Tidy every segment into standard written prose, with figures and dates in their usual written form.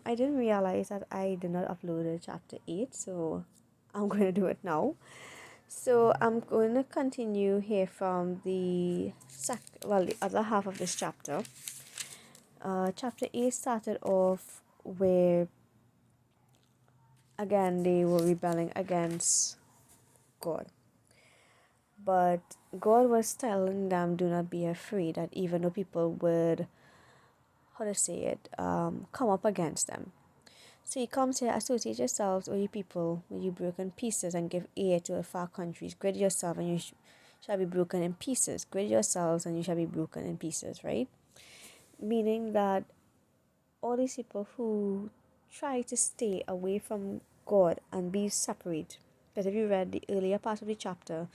I didn't realize that I did not upload chapter 8, so I'm going to do it now. So I'm going to continue here from the other half of this chapter. Chapter 8 started off where again they were rebelling against God. But God was telling them, do not be afraid, that even though people would, how to say it, come up against them. So he comes here, associate yourselves, O ye people, with you broken pieces, and give ear to the far countries. Gird yourself, and you shall be broken in pieces. Gird yourselves, and you shall be broken in pieces, right? Meaning that all these people who try to stay away from God and be separate. Because if you read the earlier part of the chapter,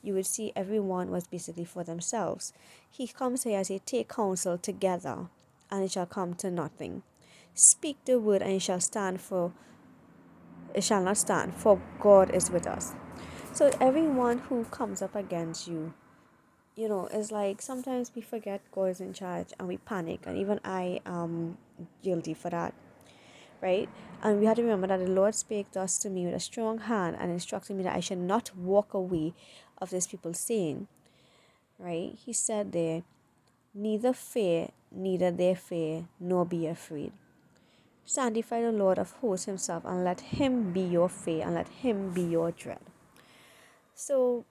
you would see everyone was basically for themselves. He comes here as a take counsel together, and it shall come to nothing. Speak the word, and it shall not stand, for God is with us. So everyone who comes up against you, it's like sometimes we forget God is in charge and we panic, and even I am guilty for that, right? And we have to remember that the Lord spake thus to me with a strong hand and instructed me that I should not walk away of this people saying, right? He said there, neither fear, neither their fear, nor be afraid. Sanctify the Lord of hosts himself, and let him be your fear, and let him be your dread. So,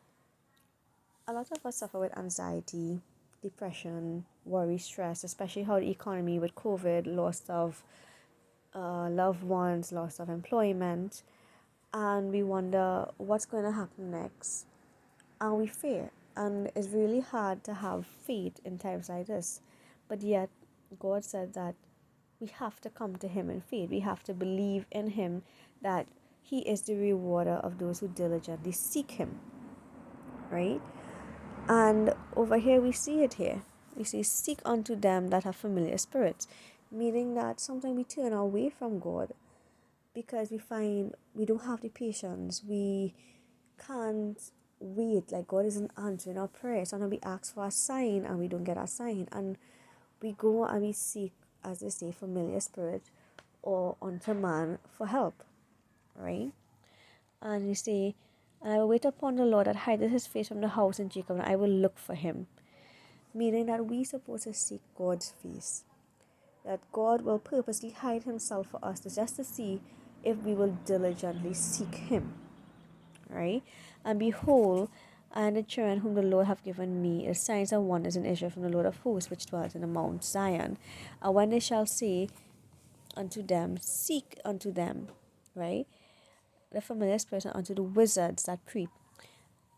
a lot of us suffer with anxiety, depression, worry, stress, especially how the economy with COVID, loss of loved ones, loss of employment, and we wonder what's going to happen next. And we fear, and it's really hard to have faith in times like this. But yet, God said that we have to come to Him in faith. We have to believe in Him that He is the rewarder of those who diligently seek Him, right? And over here, we see it here. We see, seek unto them that have familiar spirits, meaning that sometimes we turn away from God because we find we don't have the patience. We can't wait, like God isn't answering our prayers. Sometimes we ask for a sign and we don't get a sign. And we go and we seek, as they say, familiar spirit or unto man for help, right? And you say, and I will wait upon the Lord that hideth his face from the house in Jacob, and I will look for him. Meaning that we supposed to seek God's face. That God will purposely hide himself for us just to see if we will diligently seek him. Right? And behold, and the children whom the Lord hath given me is signs and wonders in Israel from the Lord of hosts, which dwelt in the Mount Zion. And when they shall say unto them, seek unto them, right? The familiar spirits unto the wizards that creep.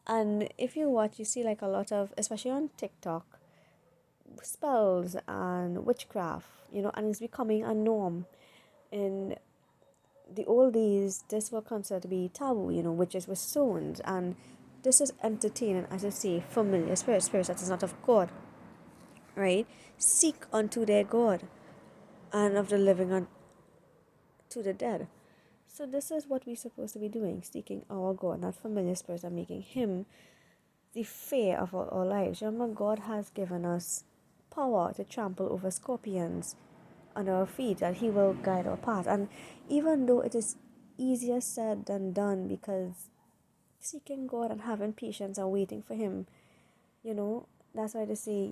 And if you watch, you see like a lot of, especially on TikTok, spells and witchcraft, and it's becoming a norm. In the old days, this was considered to be taboo, witches were stoned, and this is entertaining, as I say, familiar spirits that is not of God, right? Seek unto their God, and of the living unto the dead. So this is what we're supposed to be doing, seeking our God, not familiar spirits, and making him the fear of our lives. Remember, God has given us power to trample over scorpions on our feet, that he will guide our path. And even though it is easier said than done, because seeking God and having patience and waiting for him, that's why they say,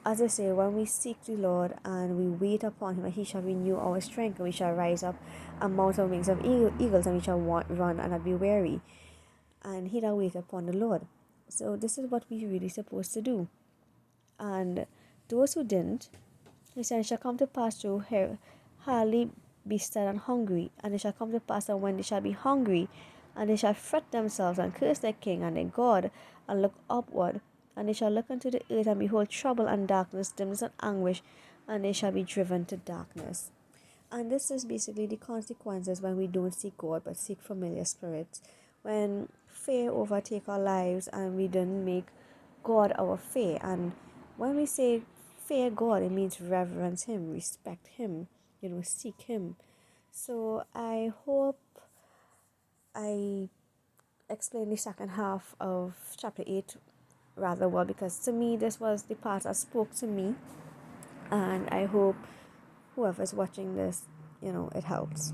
as I say, when we seek the Lord and we wait upon him, he shall renew our strength, and we shall rise up and mount on wings of eagles, and we shall run and not be weary. And he that wait upon the Lord. So this is what we really supposed to do. And those who didn't, he said, it shall come to pass through hardly be sad and hungry, and it shall come to pass that when they shall be hungry, and they shall fret themselves and curse their king and their God, and look upward, and they shall look unto the earth, and behold trouble and darkness, dimness and anguish, and they shall be driven to darkness. And this is basically the consequences when we don't seek God but seek familiar spirits. When fear overtake our lives and we don't make God our fear. And when we say fear God, it means reverence him, respect him, seek him. So I hope I explained the second half of chapter 8 rather well, because to me this was the part that spoke to me, And I hope whoever's watching this, it helps.